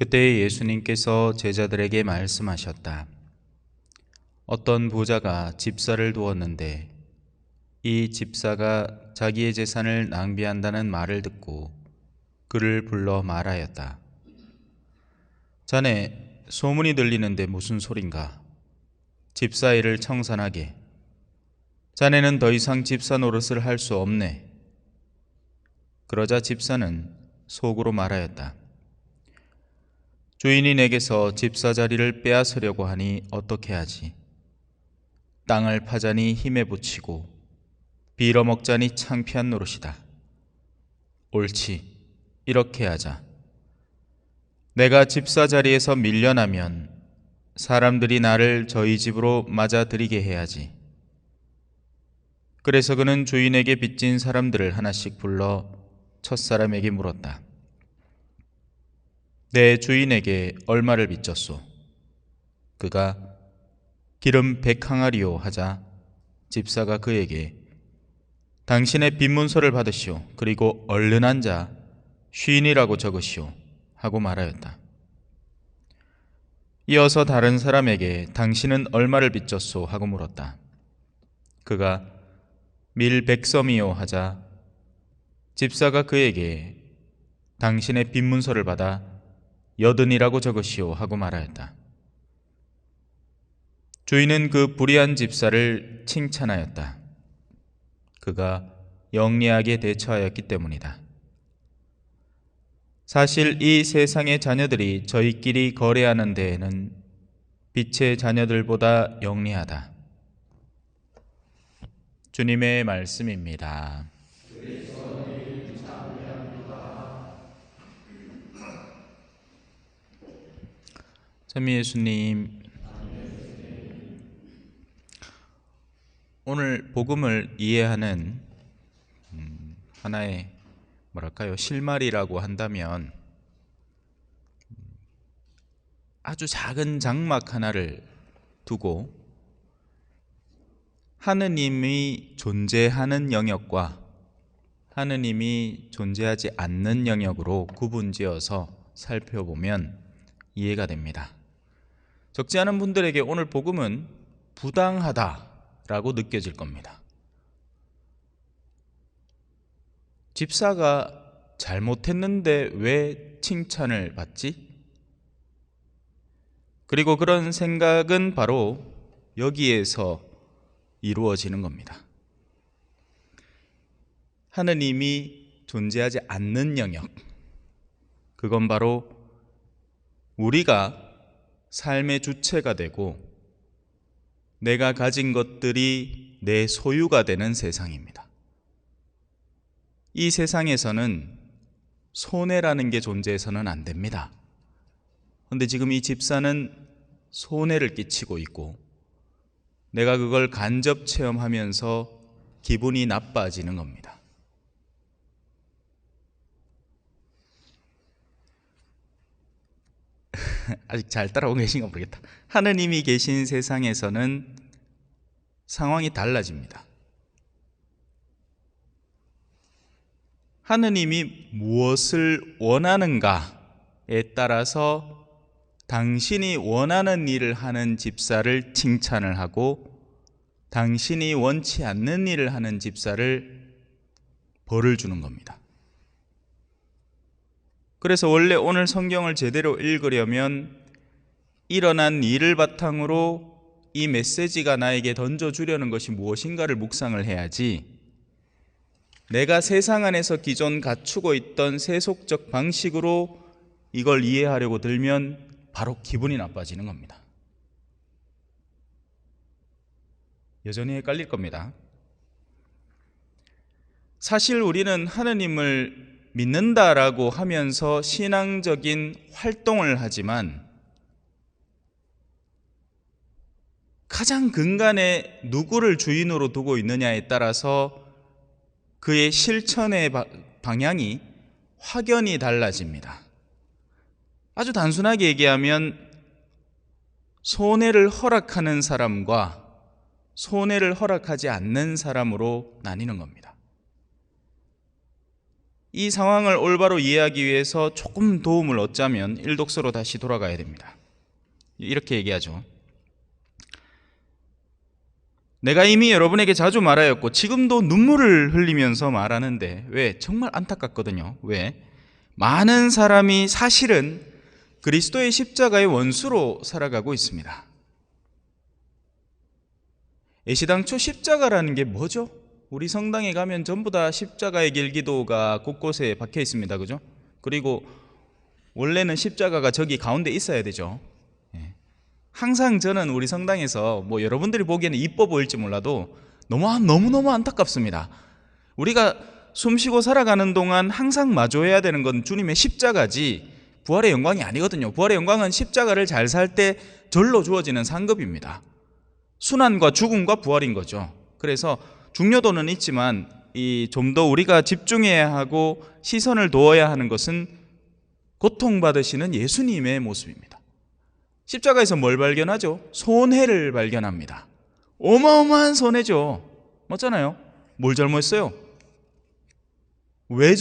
그때 예수님께서 제자들에게 말씀하셨다. 어떤 부자가 집사를 두었는데 이 집사가 자기의 재산을 낭비한다는 말을 듣고 그를 불러 말하였다. 자네, 소문이 들리는데 무슨 소린가? 집사 일을 청산하게. 자네는 더 이상 집사 노릇을 할 수 없네. 그러자 집사는 속으로 말하였다. 주인이 내게서 집사 자리를 빼앗으려고 하니 어떻게 하지? 땅을 파자니 힘에 부치고 빌어먹자니 창피한 노릇이다. 옳지, 이렇게 하자. 내가 집사 자리에서 밀려나면 사람들이 나를 저희 집으로 맞아들이게 해야지. 그래서 그는 주인에게 빚진 사람들을 하나씩 불러 첫사람에게 물었다. 내 주인에게 얼마를 빚졌소? 그가 기름 100항아리요 하자 집사가 그에게 당신의 빚문서를 받으시오. 그리고 얼른 앉아 쉰이라고 적으시오 하고 말하였다. 이어서 다른 사람에게 당신은 얼마를 빚졌소? 하고 물었다. 그가 밀 100섬이요 하자 집사가 그에게 당신의 빚문서를 받아 80이라고 적으시오 하고 말하였다. 주인은 그 불의한 집사를 칭찬하였다. 그가 영리하게 대처하였기 때문이다. 사실 이 세상의 자녀들이 저희끼리 거래하는 데에는 빛의 자녀들보다 영리하다. 주님의 말씀입니다. 참 예수님, 오늘 복음을 이해하는 하나의 실마리라고 한다면 아주 작은 장막 하나를 두고 하느님이 존재하는 영역과 하느님이 존재하지 않는 영역으로 구분지어서 살펴보면 이해가 됩니다. 적지 않은 분들에게 오늘 복음은 부당하다라고 느껴질 겁니다. 집사가 잘못했는데 왜 칭찬을 받지? 그리고 그런 생각은 바로 여기에서 이루어지는 겁니다. 하느님이 존재하지 않는 영역, 그건 바로 우리가 삶의 주체가 되고 내가 가진 것들이 내 소유가 되는 세상입니다. 이 세상에서는 손해라는 게 존재해서는 안 됩니다. 그런데 지금 이 집사는 손해를 끼치고 있고 내가 그걸 간접 체험하면서 기분이 나빠지는 겁니다. 아직 잘 따라오고 계신가 모르겠다. 하느님이 계신 세상에서는 상황이 달라집니다. 하느님이 무엇을 원하는가에 따라서 당신이 원하는 일을 하는 집사를 칭찬을 하고 당신이 원치 않는 일을 하는 집사를 벌을 주는 겁니다. 그래서 원래 오늘 성경을 제대로 읽으려면 일어난 일을 바탕으로 이 메시지가 나에게 던져주려는 것이 무엇인가를 묵상을 해야지, 내가 세상 안에서 기존 갖추고 있던 세속적 방식으로 이걸 이해하려고 들면 바로 기분이 나빠지는 겁니다. 여전히 헷갈릴 겁니다. 사실 우리는 하느님을 믿는다라고 하면서 신앙적인 활동을 하지만 가장 근간에 누구를 주인으로 두고 있느냐에 따라서 그의 실천의 방향이 확연히 달라집니다. 아주 단순하게 얘기하면 손해를 허락하는 사람과 손해를 허락하지 않는 사람으로 나뉘는 겁니다. 이 상황을 올바로 이해하기 위해서 조금 도움을 얻자면 일독서로 다시 돌아가야 됩니다. 이렇게 얘기하죠. 내가 이미 여러분에게 자주 말하였고 지금도 눈물을 흘리면서 말하는데 왜? 정말 안타깝거든요. 왜? 많은 사람이 사실은 그리스도의 십자가의 원수로 살아가고 있습니다. 애시당초 십자가라는 게 뭐죠? 우리 성당에 가면 전부 다 십자가의 길기도가 곳곳에 박혀 있습니다. 그죠? 그리고 원래는 십자가가 저기 가운데 있어야 되죠. 항상 저는 우리 성당에서 뭐 여러분들이 보기에는 이뻐 보일지 몰라도 너무너무 안타깝습니다. 우리가 숨쉬고 살아가는 동안 항상 마주해야 되는 건 주님의 십자가지 부활의 영광이 아니거든요. 부활의 영광은 십자가를 잘 살 때 절로 주어지는 상급입니다. 순환과 죽음과 부활인 거죠. 그래서 중요도는 있지만 좀 더 우리가 집중해야 하고 시선을 두어야 하는 것은 고통받으시는 예수님의 모습입니다. 십자가에서 뭘 발견하죠? 손해를 발견합니다. 어마어마한 손해죠. 맞잖아요. 뭘 잘못했어요? 왜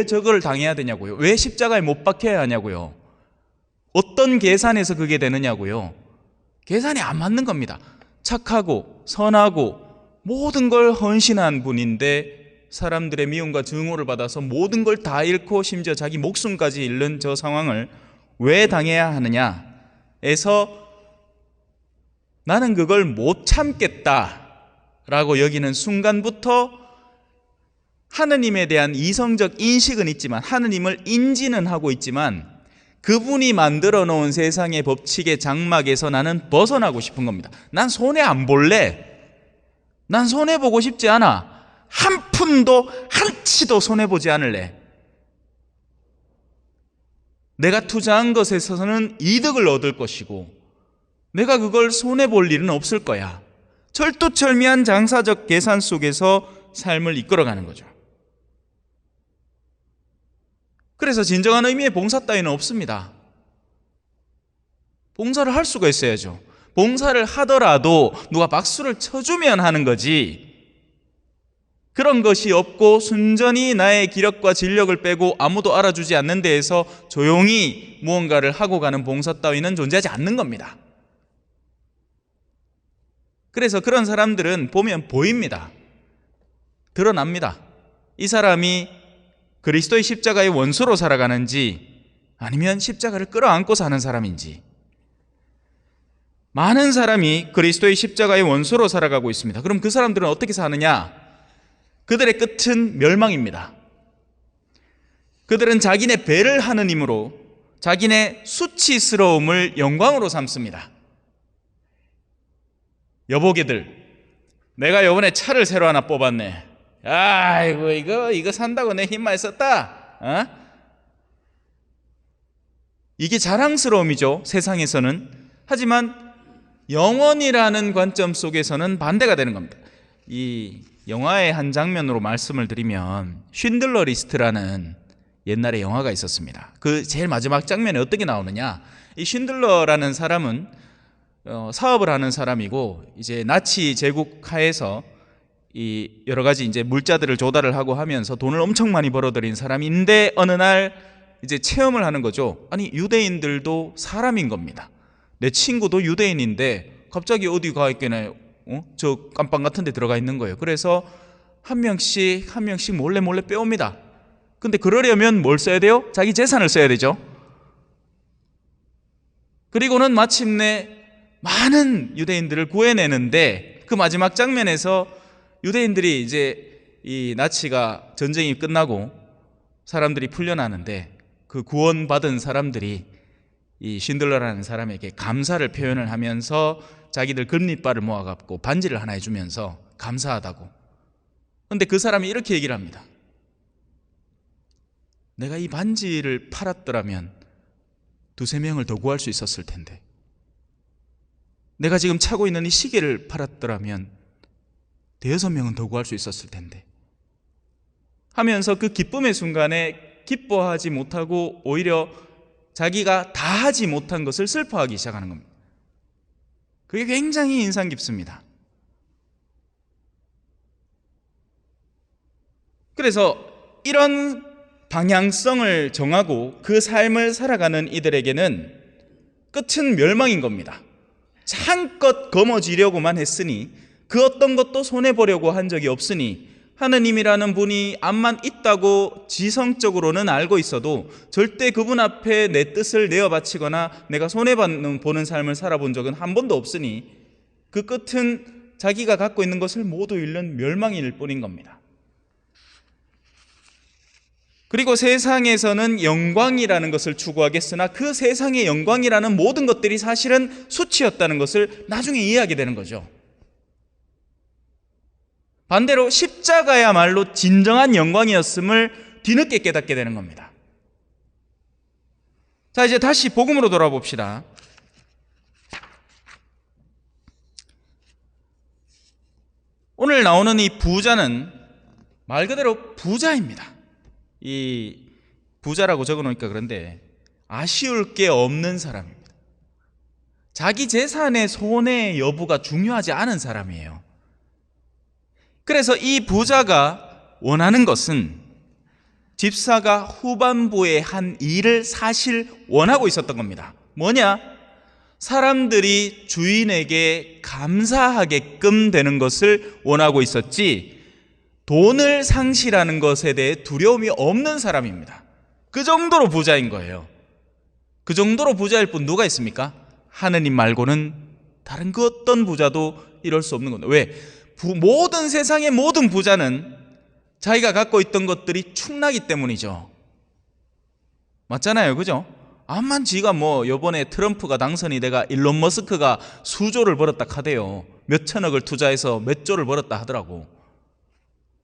저걸 당해야 되냐고요? 왜 십자가에 못 박혀야 하냐고요? 어떤 계산에서 그게 되느냐고요? 계산이 안 맞는 겁니다. 착하고 선하고 모든 걸 헌신한 분인데 사람들의 미움과 증오를 받아서 모든 걸 다 잃고 심지어 자기 목숨까지 잃는 저 상황을 왜 당해야 하느냐 에서 나는 그걸 못 참겠다라고 여기는 순간부터 하느님에 대한 이성적 인식은 있지만 하느님을 인지는 하고 있지만 그분이 만들어 놓은 세상의 법칙의 장막에서 나는 벗어나고 싶은 겁니다. 난 손해 안 볼래. 난 손해 보고 싶지 않아. 한 푼도 한 치도 손해 보지 않을래. 내가 투자한 것에 있어서는 이득을 얻을 것이고 내가 그걸 손해 볼 일은 없을 거야. 철두철미한 장사적 계산 속에서 삶을 이끌어가는 거죠. 그래서 진정한 의미의 봉사 따위는 없습니다. 봉사를 할 수가 있어야죠. 봉사를 하더라도 누가 박수를 쳐주면 하는 거지 그런 것이 없고 순전히 나의 기력과 진력을 빼고 아무도 알아주지 않는 데에서 조용히 무언가를 하고 가는 봉사 따위는 존재하지 않는 겁니다. 그래서 그런 사람들은 보면 보입니다. 드러납니다. 이 사람이 그리스도의 십자가의 원수로 살아가는지 아니면 십자가를 끌어안고 사는 사람인지. 많은 사람이 그리스도의 십자가의 원수로 살아가고 있습니다. 그럼 그 사람들은 어떻게 사느냐? 그들의 끝은 멸망입니다. 그들은 자기네 배를 하느님으로 자기네 수치스러움을 영광으로 삼습니다. 여보게들, 내가 이번에 차를 새로 하나 뽑았네. 아이고 이거 산다고 내 힘 많이 썼다. 이게 자랑스러움이죠, 세상에서는. 하지만 영원이라는 관점 속에서는 반대가 되는 겁니다. 이 영화의 한 장면으로 말씀을 드리면 쉰들러 리스트라는 옛날에 영화가 있었습니다. 그 제일 마지막 장면에 어떻게 나오느냐? 이 쉰들러라는 사람은 사업을 하는 사람이고 이제 나치 제국 하에서 이 여러 가지 이제 물자들을 조달을 하고 하면서 돈을 엄청 많이 벌어들인 사람인데 어느 날 이제 체험을 하는 거죠. 아니 유대인들도 사람인 겁니다. 내 친구도 유대인인데 갑자기 어디 가 있겠나요? 저 깜빵 같은 데 들어가 있는 거예요. 그래서 한 명씩 몰래 빼옵니다. 근데 그러려면 뭘 써야 돼요? 자기 재산을 써야 되죠. 그리고는 마침내 많은 유대인들을 구해내는데 그 마지막 장면에서 유대인들이 이제 이 나치가 전쟁이 끝나고 사람들이 풀려나는데 그 구원받은 사람들이 이 쉰들러라는 사람에게 감사를 표현을 하면서 자기들 금리발을 모아갖고 반지를 하나 해주면서 감사하다고. 그런데 그 사람이 이렇게 얘기를 합니다. 내가 이 반지를 팔았더라면 두세 명을 더 구할 수 있었을 텐데, 내가 지금 차고 있는 이 시계를 팔았더라면 대여섯 명은 더 구할 수 있었을 텐데 하면서 그 기쁨의 순간에 기뻐하지 못하고 오히려 자기가 다 하지 못한 것을 슬퍼하기 시작하는 겁니다. 그게 굉장히 인상 깊습니다. 그래서 이런 방향성을 정하고 그 삶을 살아가는 이들에게는 끝은 멸망인 겁니다. 한껏 거머쥐려고만 했으니 그 어떤 것도 손해보려고 한 적이 없으니 하느님이라는 분이 암만 있다고 지성적으로는 알고 있어도 절대 그분 앞에 내 뜻을 내어 바치거나 내가 손해보는 삶을 살아본 적은 한 번도 없으니 그 끝은 자기가 갖고 있는 것을 모두 잃는 멸망일 뿐인 겁니다. 그리고 세상에서는 영광이라는 것을 추구하겠으나 그 세상의 영광이라는 모든 것들이 사실은 수치였다는 것을 나중에 이해하게 되는 거죠. 반대로 십자가야말로 진정한 영광이었음을 뒤늦게 깨닫게 되는 겁니다. 자, 이제 다시 복음으로 돌아봅시다. 오늘 나오는 이 부자는 말 그대로 부자입니다. 이 부자라고 적어놓으니까 그런데 아쉬울 게 없는 사람입니다. 자기 재산의 손해 여부가 중요하지 않은 사람이에요. 그래서 이 부자가 원하는 것은 집사가 후반부에 한 일을 사실 원하고 있었던 겁니다. 뭐냐? 사람들이 주인에게 감사하게끔 되는 것을 원하고 있었지 돈을 상실하는 것에 대해 두려움이 없는 사람입니다. 그 정도로 부자인 거예요. 그 정도로 부자일 뿐 누가 있습니까? 하느님 말고는 다른 그 어떤 부자도 이럴 수 없는 겁니다. 왜? 모든 세상의 모든 부자는 자기가 갖고 있던 것들이 충나기 때문이죠. 맞잖아요, 그죠? 암만 지가 요번에 트럼프가 당선이 돼가 일론 머스크가 수조를 벌었다 하대요. 몇 천억을 투자해서 몇 조를 벌었다 하더라고.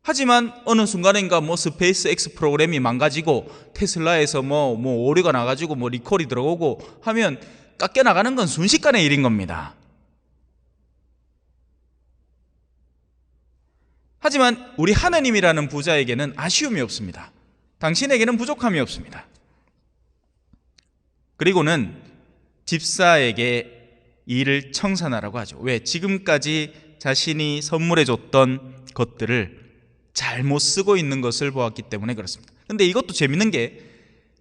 하지만 어느 순간인가 스페이스 X 프로그램이 망가지고 테슬라에서 오류가 나가지고 리콜이 들어오고 하면 깎여 나가는 건 순식간의 일인 겁니다. 하지만 우리 하느님이라는 부자에게는 아쉬움이 없습니다. 당신에게는 부족함이 없습니다. 그리고는 집사에게 이를 청산하라고 하죠. 왜? 지금까지 자신이 선물해 줬던 것들을 잘못 쓰고 있는 것을 보았기 때문에 그렇습니다. 근데 이것도 재밌는 게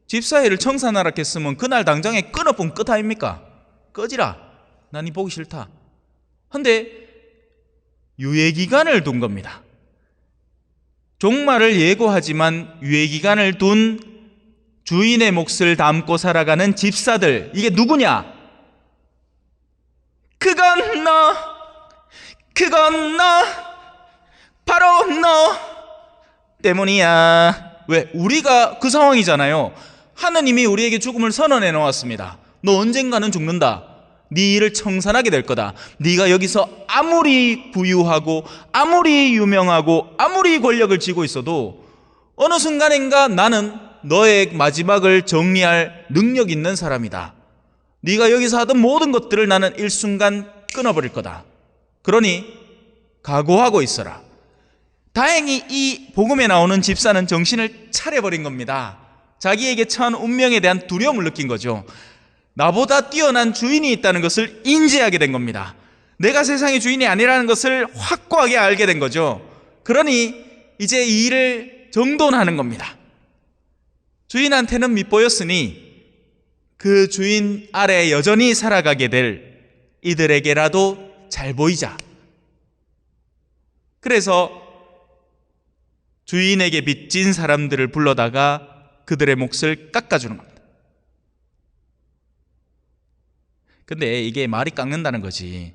집사회를 청산하라 했으면 그날 당장에 끊어본 끝 아닙니까? 꺼지라. 난 이 보기 싫다. 근데 유예기간을 둔 겁니다. 종말을 예고하지만 유예기간을 둔 주인의 몫을 담고 살아가는 집사들, 이게 누구냐? 그건 너, 바로 너 때문이야. 왜? 우리가 그 상황이잖아요. 하느님이 우리에게 죽음을 선언해 놓았습니다. 너 언젠가는 죽는다. 네 일을 청산하게 될 거다. 네가 여기서 아무리 부유하고 아무리 유명하고 아무리 권력을 쥐고 있어도 어느 순간인가 나는 너의 마지막을 정리할 능력 있는 사람이다. 네가 여기서 하던 모든 것들을 나는 일순간 끊어버릴 거다. 그러니 각오하고 있어라. 다행히 이 복음에 나오는 집사는 정신을 차려버린 겁니다. 자기에게 처한 운명에 대한 두려움을 느낀 거죠. 나보다 뛰어난 주인이 있다는 것을 인지하게 된 겁니다. 내가 세상의 주인이 아니라는 것을 확고하게 알게 된 거죠. 그러니 이제 이 일을 정돈하는 겁니다. 주인한테는 밉보였으니 그 주인 아래 여전히 살아가게 될 이들에게라도 잘 보이자. 그래서 주인에게 빚진 사람들을 불러다가 그들의 몫을 깎아주는 겁니다. 근데 이게 말이 깎는다는 거지.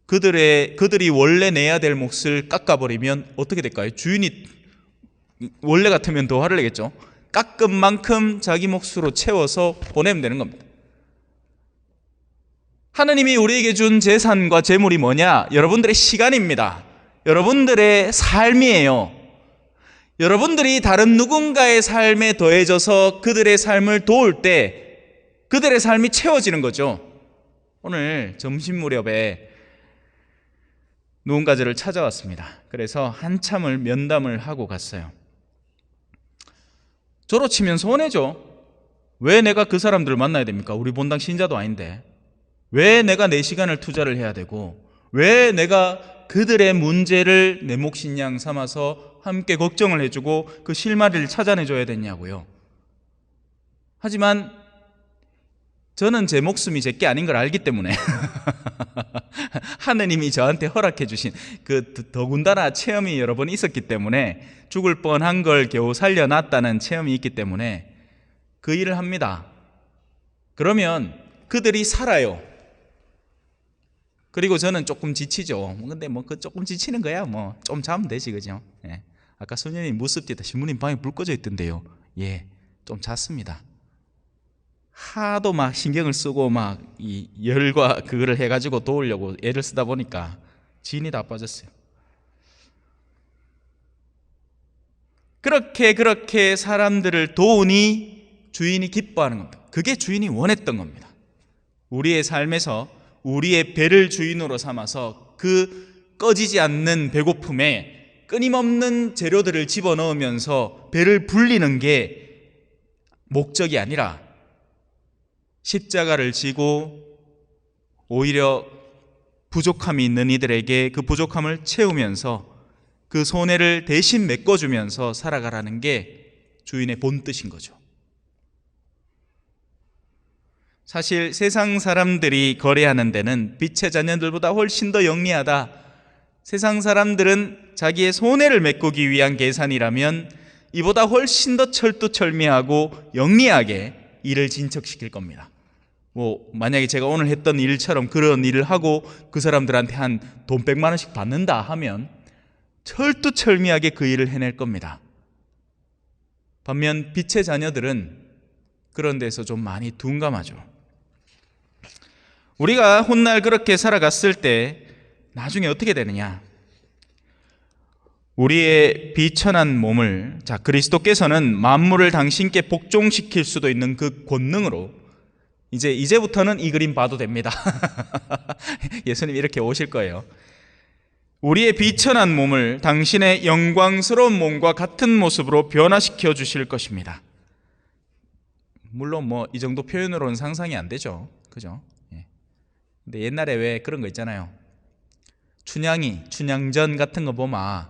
그들이 원래 내야 될 몫을 깎아버리면 어떻게 될까요? 주인이 원래 같으면 더 화를 내겠죠. 깎은 만큼 자기 몫으로 채워서 보내면 되는 겁니다. 하느님이 우리에게 준 재산과 재물이 뭐냐? 여러분들의 시간입니다. 여러분들의 삶이에요. 여러분들이 다른 누군가의 삶에 더해져서 그들의 삶을 도울 때 그들의 삶이 채워지는 거죠. 오늘 점심 무렵에 누군가를 찾아왔습니다. 그래서 한참을 면담을 하고 갔어요. 저로 치면 손해죠. 왜 내가 그 사람들을 만나야 됩니까? 우리 본당 신자도 아닌데. 왜 내가 내 시간을 투자를 해야 되고 왜 내가 그들의 문제를 내 몫인 양 삼아서 함께 걱정을 해주고 그 실마리를 찾아내줘야 되냐고요. 하지만 저는 제 목숨이 제게 아닌 걸 알기 때문에 하느님이 저한테 허락해 주신 그 더군다나 체험이 여러 번 있었기 때문에 죽을 뻔한 걸 겨우 살려놨다는 체험이 있기 때문에 그 일을 합니다. 그러면 그들이 살아요. 그리고 저는 조금 지치죠. 근데 그 조금 지치는 거야. 좀 자면 되지, 그죠? 예. 아까 소년이 무섭디다 신부님 방에 불 꺼져 있던데요. 예, 좀 잤습니다. 하도 막 신경을 쓰고 막 이 열과 그거를 해가지고 도우려고 애를 쓰다 보니까 진이 다 빠졌어요. 그렇게 사람들을 도우니 주인이 기뻐하는 겁니다. 그게 주인이 원했던 겁니다. 우리의 삶에서 우리의 배를 주인으로 삼아서 그 꺼지지 않는 배고픔에 끊임없는 재료들을 집어넣으면서 배를 불리는 게 목적이 아니라 십자가를 지고 오히려 부족함이 있는 이들에게 그 부족함을 채우면서 그 손해를 대신 메꿔주면서 살아가라는 게 주인의 본뜻인 거죠. 사실 세상 사람들이 거래하는 데는 빛의 자녀들보다 훨씬 더 영리하다. 세상 사람들은 자기의 손해를 메꾸기 위한 계산이라면 이보다 훨씬 더 철두철미하고 영리하게 일을 진척시킬 겁니다. 만약에 제가 오늘 했던 일처럼 그런 일을 하고 그 사람들한테 한 돈 100만 원씩 받는다 하면 철두철미하게 그 일을 해낼 겁니다. 반면 빛의 자녀들은 그런 데서 좀 많이 둔감하죠. 우리가 훗날 그렇게 살아갔을 때 나중에 어떻게 되느냐? 우리의 비천한 몸을 그리스도께서는 만물을 당신께 복종시킬 수도 있는 그 권능으로 이제부터는 이 그림 봐도 됩니다. 예수님 이렇게 오실 거예요. 우리의 비천한 몸을 당신의 영광스러운 몸과 같은 모습으로 변화시켜 주실 것입니다. 물론 이 정도 표현으로는 상상이 안 되죠. 그죠? 근데 옛날에 왜 그런 거 있잖아요. 춘향전 같은 거 보면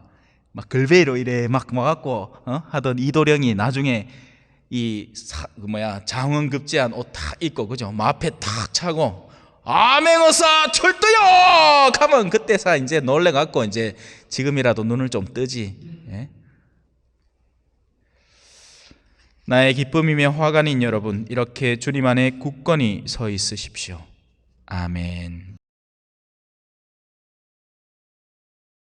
막 글베이로 이래 막 와갖고 하던 이도령이 나중에 장원급제한 옷 탁 입고 그죠? 마패 탁 차고 아맹어사 철도요! 하면 그때서 이제 놀래갖고 이제 지금이라도 눈을 좀 뜨지. 예? 나의 기쁨이며 화관인 여러분, 이렇게 주님 안에 굳건히 서 있으십시오. 아멘.